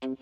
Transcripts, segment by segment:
Hello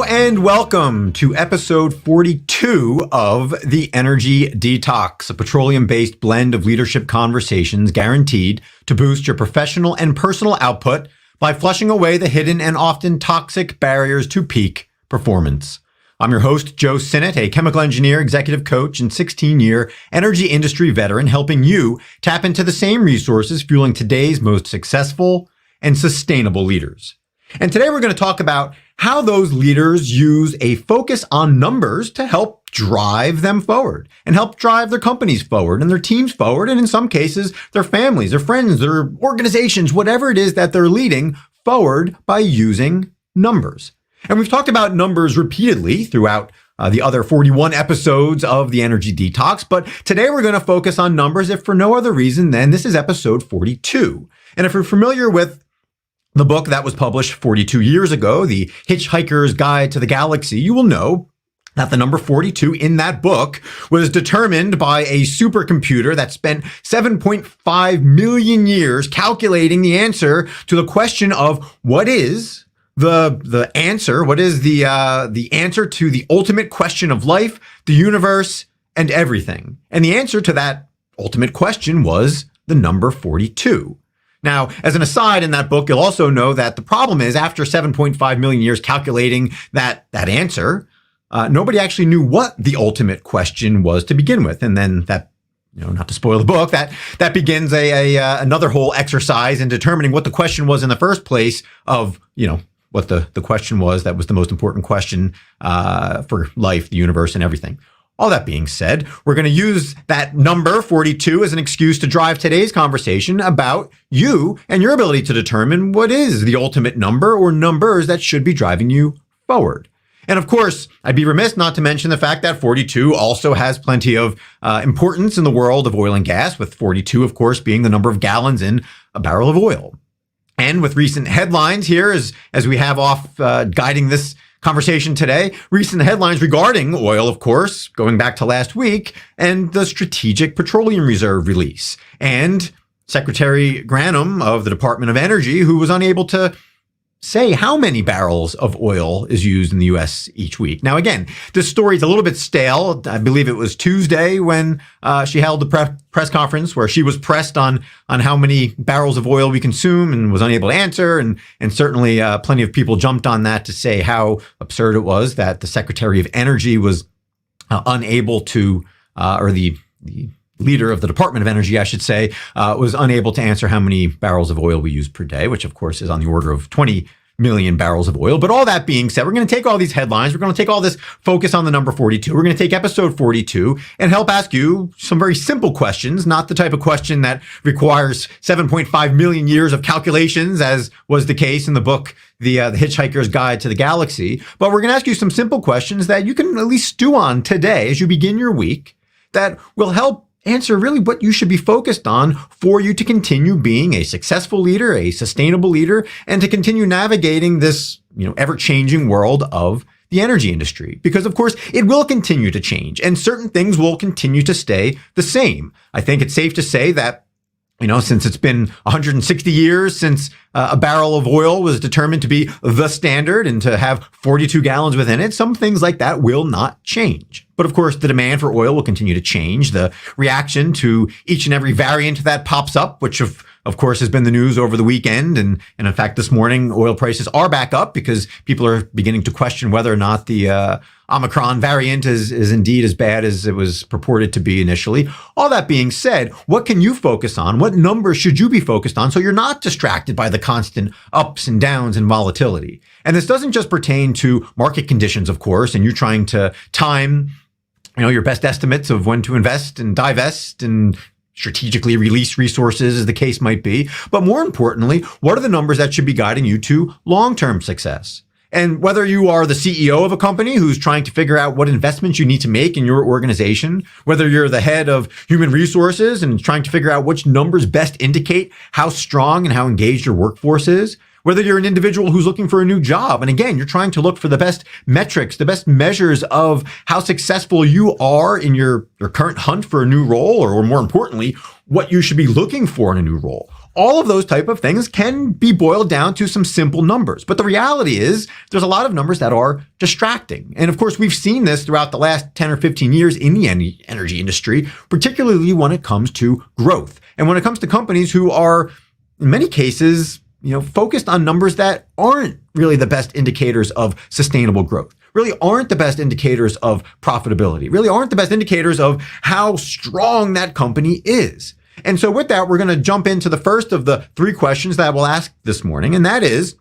and welcome to episode 42 of The Energy Detox, a petroleum-based blend of leadership conversations guaranteed to boost your professional and personal output by flushing away the hidden and often toxic barriers to peak performance. I'm your host, 𝘎𝘏𝘏𝘪𝘐, a chemical engineer, executive coach, and 16-year energy industry veteran, helping you tap into the same resources fueling today's most successful and sustainable leaders. And today we're going to talk about how those leaders use a focus on numbers to help drive them forward and help drive their companies forward and their teams forward. And in some cases, their families, their friends, their organizations, whatever it is that they're leading forward by using numbers. And we've talked about numbers repeatedly throughout the other 41 episodes of The Energy Detox. But today we're going to focus on numbers, if for no other reason than this is episode 42. And if you're familiar with the book that was published 42 years ago, The Hitchhiker's Guide to the Galaxy, you will know that the number 42 in that book was determined by a supercomputer that spent 7.5 million years calculating the answer to the question of what is the answer to the ultimate question of life, the universe, and everything. And the answer to that ultimate question was the number 42. Now, as an aside in that book, you'll also know that the problem is after 7.5 million years calculating that answer, nobody actually knew what the ultimate question was to begin with. And then that, not to spoil the book, that begins another whole exercise in determining what the question was in the first place of, what the question was that was the most important question for life, the universe, and everything. All that being said, we're going to use that number 42 as an excuse to drive today's conversation about you and your ability to determine what is the ultimate number or numbers that should be driving you forward. And of course, I'd be remiss not to mention the fact that 42 also has plenty of importance in the world of oil and gas, with 42, of course, being the number of gallons in a barrel of oil. And with recent headlines here, as we have off guiding this conversation today, recent headlines regarding oil, of course, going back to last week, and the Strategic Petroleum Reserve release, and Secretary Granholm of the Department of Energy, who was unable to say how many barrels of oil is used in the U.S. each week. Now, again, this story is a little bit stale. I believe it was Tuesday when she held the press conference where she was pressed on how many barrels of oil we consume and was unable to answer. And certainly plenty of people jumped on that to say how absurd it was that the Secretary of Energy was unable to, or the leader of the Department of Energy, I should say, was unable to answer how many barrels of oil we use per day, which of course is on the order of 20 million barrels of oil. But all that being said, we're going to take all these headlines. We're going to take all this focus on the number 42. We're going to take episode 42 and help ask you some very simple questions, not the type of question that requires 7.5 million years of calculations, as was the case in the book, The Hitchhiker's Guide to the Galaxy. But we're going to ask you some simple questions that you can at least stew on today as you begin your week that will help answer really what you should be focused on for you to continue being a successful leader, a sustainable leader, and to continue navigating this, ever-changing world of the energy industry. Because of course, it will continue to change and certain things will continue to stay the same. I think it's safe to say that since it's been 160 years since a barrel of oil was determined to be the standard and to have 42 gallons within it, some things like that will not change. But of course, the demand for oil will continue to change. The reaction to each and every variant that pops up, which of course has been the news over the weekend. And in fact, this morning, oil prices are back up because people are beginning to question whether or not the Omicron variant is indeed as bad as it was purported to be initially. All that being said, what can you focus on? What numbers should you be focused on so you're not distracted by the constant ups and downs and volatility? And this doesn't just pertain to market conditions, of course, and you trying to time, your best estimates of when to invest and divest and strategically release resources, as the case might be. But more importantly, what are the numbers that should be guiding you to long-term success? And whether you are the CEO of a company who's trying to figure out what investments you need to make in your organization, whether you're the head of human resources and trying to figure out which numbers best indicate how strong and how engaged your workforce is, Whether you're an individual who's looking for a new job, and again, you're trying to look for the best metrics, the best measures of how successful you are in your current hunt for a new role, or more importantly, what you should be looking for in a new role. All of those type of things can be boiled down to some simple numbers. But the reality is there's a lot of numbers that are distracting. And of course, we've seen this throughout the last 10 or 15 years in the energy industry, particularly when it comes to growth. And when it comes to companies who are, in many cases, focused on numbers that aren't really the best indicators of sustainable growth, really aren't the best indicators of profitability, really aren't the best indicators of how strong that company is. And so with that, we're going to jump into the first of the three questions that we'll ask this morning. And that is,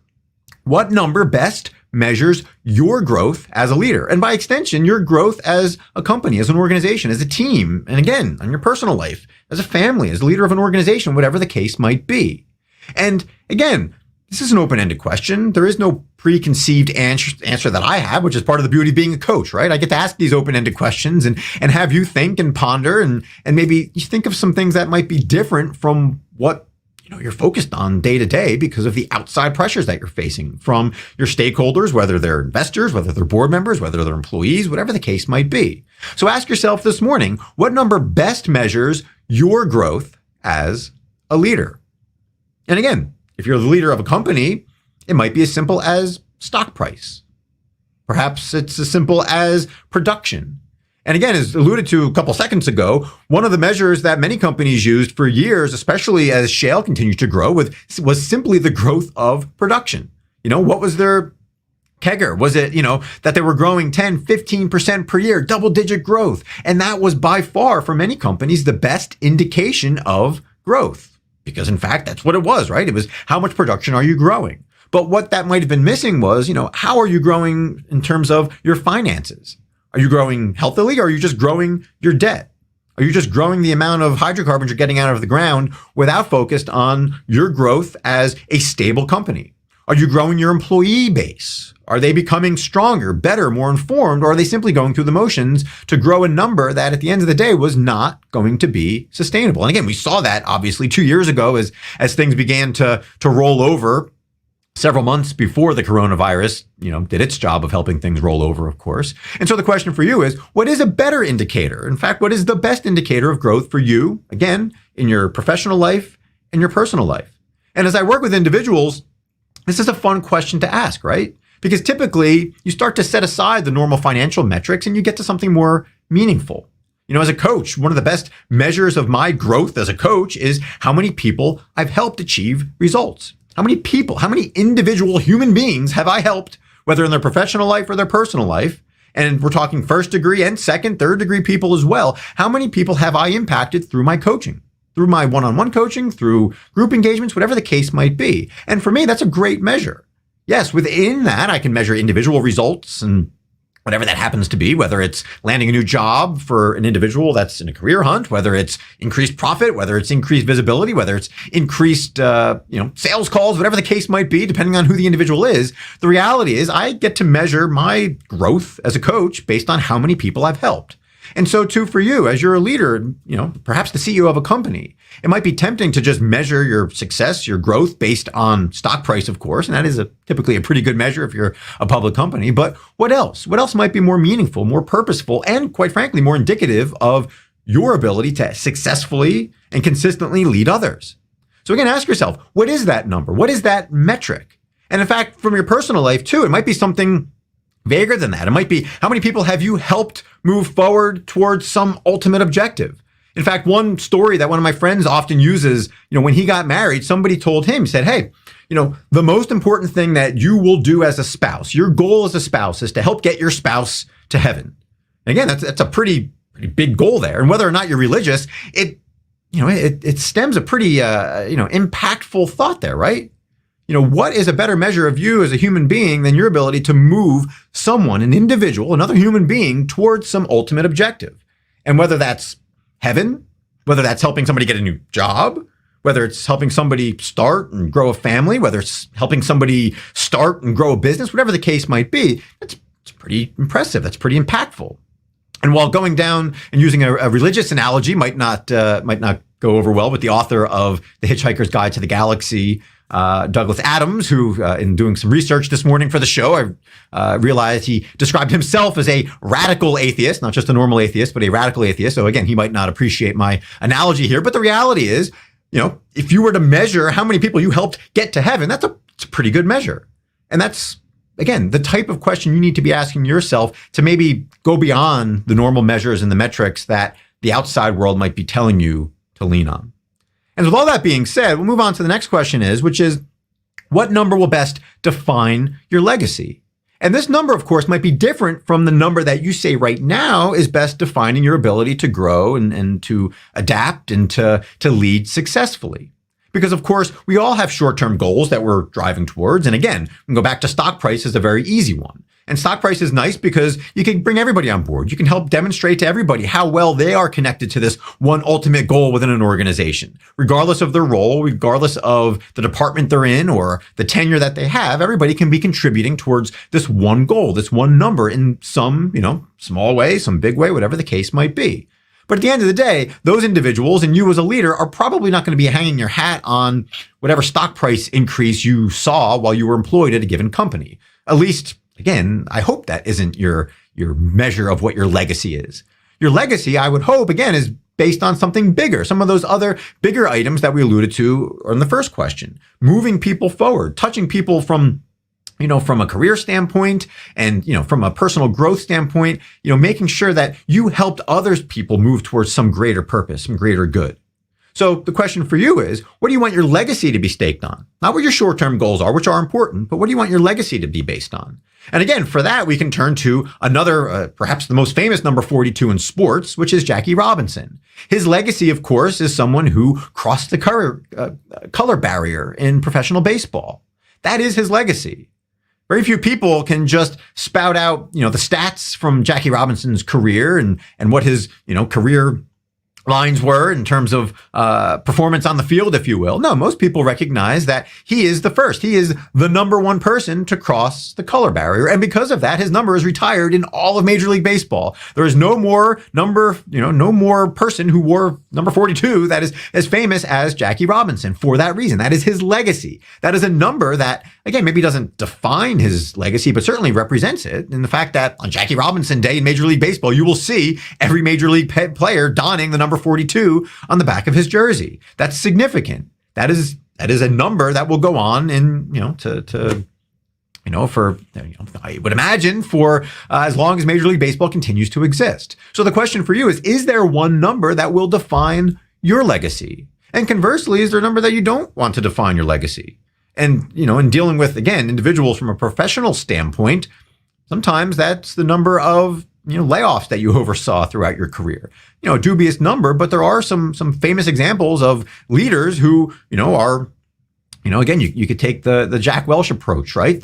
what number best measures your growth as a leader? And by extension, your growth as a company, as an organization, as a team, and again, on your personal life, as a family, as a leader of an organization, whatever the case might be. And again, this is an open-ended question. There is no preconceived answer that I have, which is part of the beauty of being a coach, right? I get to ask these open-ended questions and have you think and ponder and maybe you think of some things that might be different from what you're focused on day to day because of the outside pressures that you're facing from your stakeholders, whether they're investors, whether they're board members, whether they're employees, whatever the case might be. So ask yourself this morning, what number best measures your growth as a leader? And again, if you're the leader of a company, it might be as simple as stock price. Perhaps it's as simple as production. And again, as alluded to a couple seconds ago, one of the measures that many companies used for years, especially as shale continued to grow, was simply the growth of production. What was their CAGR? Was it, that they were growing 10, 15% per year, double-digit growth? And that was by far, for many companies, the best indication of growth. Because in fact, that's what it was, right? It was how much production are you growing? But what that might have been missing was, how are you growing in terms of your finances? Are you growing healthily or are you just growing your debt? Are you just growing the amount of hydrocarbons you're getting out of the ground without focused on your growth as a stable company? Are you growing your employee base? Are they becoming stronger, better, more informed, or are they simply going through the motions to grow a number that at the end of the day was not going to be sustainable? And again, we saw that obviously 2 years ago as things began to roll over several months before the coronavirus, did its job of helping things roll over, of course. And so the question for you is, what is a better indicator? In fact, what is the best indicator of growth for you, again, in your professional life and your personal life? And as I work with individuals, this is a fun question to ask, right? Because typically you start to set aside the normal financial metrics and you get to something more meaningful. As a coach, one of the best measures of my growth as a coach is how many people I've helped achieve results. How many people, how many individual human beings have I helped, whether in their professional life or their personal life? And we're talking first degree and second, third degree people as well. How many people have I impacted through my coaching? Through my one-on-one coaching, through group engagements, whatever the case might be. And for me, that's a great measure. Yes, within that, I can measure individual results and whatever that happens to be, whether it's landing a new job for an individual that's in a career hunt, whether it's increased profit, whether it's increased visibility, whether it's increased, sales calls, whatever the case might be, depending on who the individual is. The reality is I get to measure my growth as a coach based on how many people I've helped. And so too for you, as you're a leader, perhaps the CEO of a company, it might be tempting to just measure your success, your growth based on stock price, of course. And that is typically a pretty good measure if you're a public company. But what else? What else might be more meaningful, more purposeful, and quite frankly, more indicative of your ability to successfully and consistently lead others? So again, ask yourself, what is that number? What is that metric? And in fact, from your personal life too, it might be something vaguer than that. It might be, how many people have you helped move forward towards some ultimate objective? In fact, one story that one of my friends often uses, when he got married, somebody told him, he said, hey, the most important thing that you will do as a spouse, your goal as a spouse is to help get your spouse to heaven. And again, that's a pretty big goal there. And whether or not you're religious, it stems a pretty, impactful thought there, right? What is a better measure of you as a human being than your ability to move someone, an individual, another human being towards some ultimate objective? And whether that's heaven, whether that's helping somebody get a new job, whether it's helping somebody start and grow a family, whether it's helping somebody start and grow a business, whatever the case might be, it's pretty impressive. That's pretty impactful. And while going down and using a religious analogy might not go over well with the author of The Hitchhiker's Guide to the Galaxy, Douglas Adams, who in doing some research this morning for the show, I realized he described himself as a radical atheist, not just a normal atheist, but a radical atheist. So again, he might not appreciate my analogy here, but the reality is, if you were to measure how many people you helped get to heaven, it's a pretty good measure. And that's, again, the type of question you need to be asking yourself to maybe go beyond the normal measures and the metrics that the outside world might be telling you to lean on. And with all that being said, we'll move on to the next question which is, what number will best define your legacy? And this number, of course, might be different from the number that you say right now is best defining your ability to grow and to adapt and to lead successfully. Because, of course, we all have short-term goals that we're driving towards. And again, we can go back to stock price as a very easy one. And stock price is nice because you can bring everybody on board. You can help demonstrate to everybody how well they are connected to this one ultimate goal within an organization. Regardless of their role, regardless of the department they're in or the tenure that they have, everybody can be contributing towards this one goal, this one number in some, small way, some big way, whatever the case might be. But at the end of the day, those individuals and you as a leader are probably not going to be hanging your hat on whatever stock price increase you saw while you were employed at a given company. At least, again, I hope that isn't your measure of what your legacy is. Your legacy, I would hope, again, is based on something bigger, some of those other bigger items that we alluded to in the first question. Moving people forward, touching people from a career standpoint and, from a personal growth standpoint, making sure that you helped others people move towards some greater purpose, some greater good. So the question for you is, what do you want your legacy to be staked on? Not what your short-term goals are, which are important, but what do you want your legacy to be based on? And again, for that, we can turn to another, perhaps the most famous number 42 in sports, which is Jackie Robinson. His legacy, of course, is someone who crossed the color barrier in professional baseball. That is his legacy. Very few people can just spout out, the stats from Jackie Robinson's career and what his, career lines were in terms of performance on the field, if you will. No, most people recognize that he is the first. He is the number one person to cross the color barrier. And because of that, his number is retired in all of Major League Baseball. There is no more no more person who wore number 42 that is as famous as Jackie Robinson for that reason. That is his legacy. That is a number that, again, maybe doesn't define his legacy, but certainly represents it in the fact that on Jackie Robinson Day in Major League Baseball, you will see every Major League player donning the number 42 on the back of his jersey. That's significant. That is a number that will go on in, I would imagine for as long as Major League Baseball continues to exist. So the question for you is there one number that will define your legacy? And conversely, is there a number that you don't want to define your legacy? And, in dealing with, again, individuals from a professional standpoint, sometimes that's the number of layoffs that you oversaw throughout your career. A dubious number, but there are some famous examples of leaders who, are, again, you could take the Jack Welch approach, right?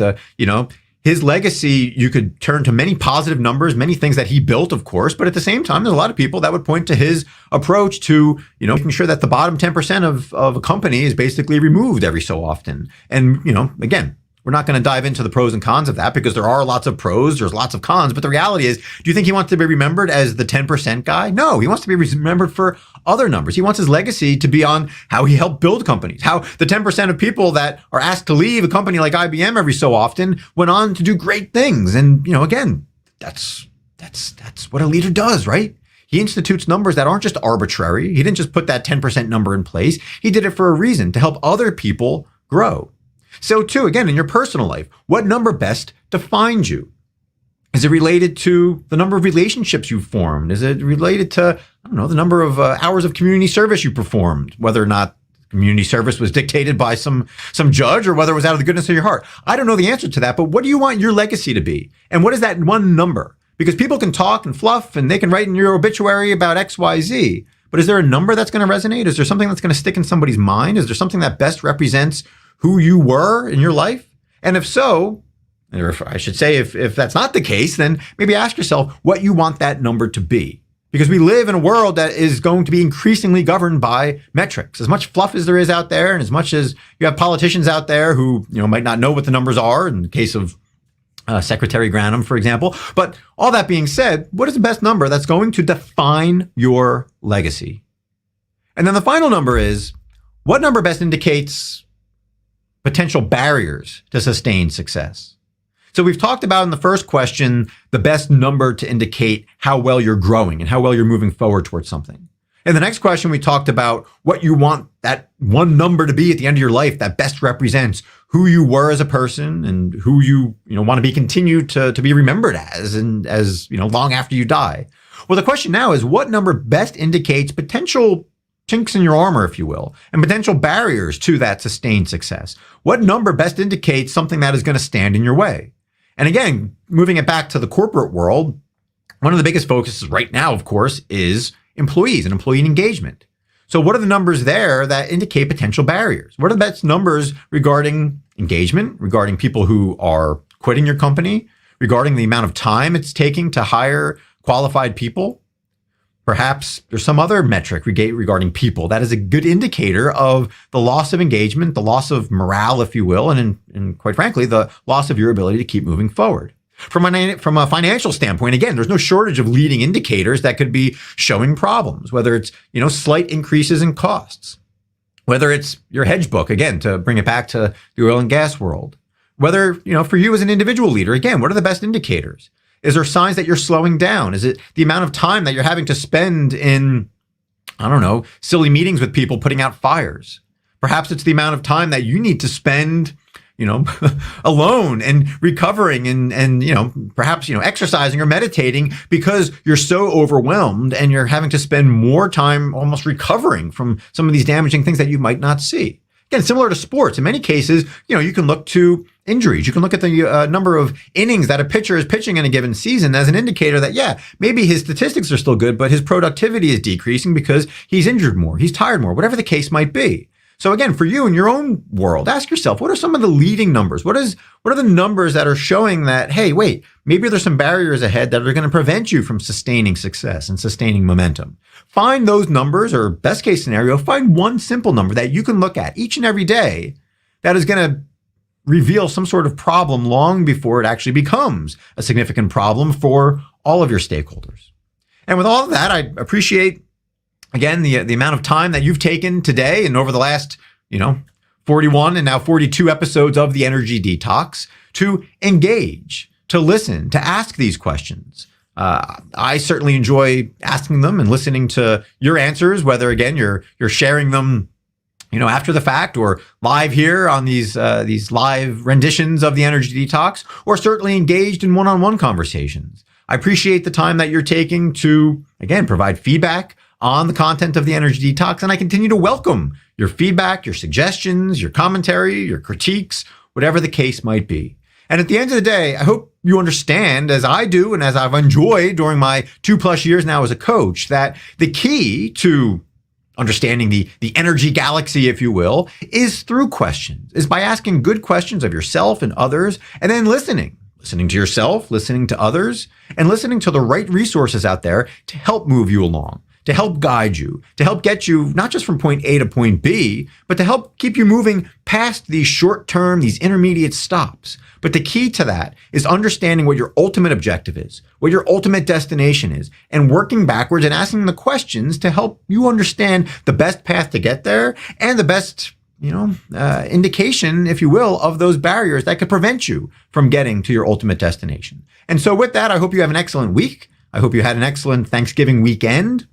His legacy, you could turn to many positive numbers, many things that he built, of course, but at the same time, there's a lot of people that would point to his approach to, making sure that the bottom 10% of a company is basically removed every so often. And, again, we're not going to dive into the pros and cons of that because there are lots of pros, there's lots of cons. But the reality is, do you think he wants to be remembered as the 10% guy? No, he wants to be remembered for other numbers. He wants his legacy to be on how he helped build companies, how the 10% of people that are asked to leave a company like IBM every so often went on to do great things. And, again, that's what a leader does, right? He institutes numbers that aren't just arbitrary. He didn't just put that 10% number in place. He did it for a reason, to help other people grow. So too, again, in your personal life, what number best defines you? Is it related to the number of relationships you've formed? Is it related to, the number of hours of community service you performed, whether or not community service was dictated by some judge or whether it was out of the goodness of your heart? I don't know the answer to that, but what do you want your legacy to be? And what is that one number? Because people can talk and fluff and they can write in your obituary about X, Y, Z, but is there a number that's going to resonate? Is there something that's going to stick in somebody's mind? Is there something that best represents who you were in your life? And if so, or I should say, if that's not the case, then maybe ask yourself what you want that number to be. Because we live in a world that is going to be increasingly governed by metrics. As much fluff as there is out there, and as much as you have politicians out there who might not know what the numbers are, in the case of Secretary Granholm, for example. But all that being said, what is the best number that's going to define your legacy? And then the final number is, what number best indicates potential barriers to sustained success. So we've talked about in the first question, the best number to indicate how well you're growing and how well you're moving forward towards something. In the next question, we talked about what you want that one number to be at the end of your life that best represents who you were as a person and who you want to be continued to be remembered as, and as long after you die. Well, the question now is, what number best indicates potential chinks in your armor, if you will, and potential barriers to that sustained success? What number best indicates something that is going to stand in your way? And again, moving it back to the corporate world, one of the biggest focuses right now, of course, is employees and employee engagement. So what are the numbers there that indicate potential barriers? What are the best numbers regarding engagement, regarding people who are quitting your company, regarding the amount of time it's taking to hire qualified people? Perhaps there's some other metric regarding people that is a good indicator of the loss of engagement, the loss of morale, if you will, and quite frankly, the loss of your ability to keep moving forward. From a financial standpoint, again, there's no shortage of leading indicators that could be showing problems, whether it's, slight increases in costs, whether it's your hedge book, again, to bring it back to the oil and gas world, whether, for you as an individual leader, again, what are the best indicators? Is there signs that you're slowing down? Is it the amount of time that you're having to spend in, silly meetings with people putting out fires? Perhaps it's the amount of time that you need to spend alone and recovering and perhaps, exercising or meditating because you're so overwhelmed and you're having to spend more time almost recovering from some of these damaging things that you might not see. Again, similar to sports, in many cases, you can look to injuries. You can look at the number of innings that a pitcher is pitching in a given season as an indicator that, maybe his statistics are still good, but his productivity is decreasing because he's injured more, he's tired more, whatever the case might be. So again, for you in your own world, ask yourself, what are some of the leading numbers? What are the numbers that are showing that, hey, wait, maybe there's some barriers ahead that are going to prevent you from sustaining success and sustaining momentum? Find those numbers, or best case scenario, find one simple number that you can look at each and every day that is going to reveal some sort of problem long before it actually becomes a significant problem for all of your stakeholders. And with all of that, I appreciate, again, the amount of time that you've taken today and over the last, 41 and now 42 episodes of the Energy Detox to engage, to listen, to ask these questions. I certainly enjoy asking them and listening to your answers, whether, again, you're sharing them, after the fact or live here on these live renditions of the Energy Detox, or certainly engaged in one-on-one conversations. I appreciate the time that you're taking to, again, provide feedback on the content of the Energy Detox, and I continue to welcome your feedback, your suggestions, your commentary, your critiques, whatever the case might be. And at the end of the day, I hope you understand, as I do and as I've enjoyed during my 2+ years now as a coach, that the key to understanding the energy galaxy, if you will, is through questions, is by asking good questions of yourself and others, and then listening to yourself, listening to others, and listening to the right resources out there to help move you along, to help guide you, to help get you not just from point A to point B, but to help keep you moving past these short-term, these intermediate stops. But the key to that is understanding what your ultimate objective is, what your ultimate destination is, and working backwards and asking the questions to help you understand the best path to get there and the best indication, if you will, of those barriers that could prevent you from getting to your ultimate destination. And so with that, I hope you have an excellent week. I hope you had an excellent Thanksgiving weekend.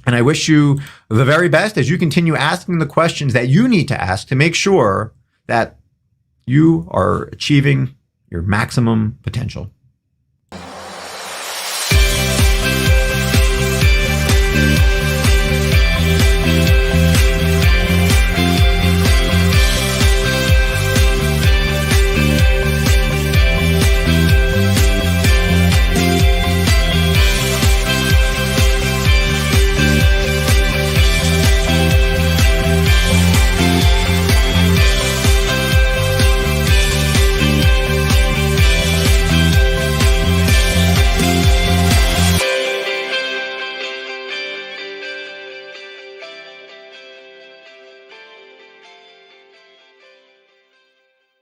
And I wish you the very best as you continue asking the questions that you need to ask to make sure that you are achieving your maximum potential.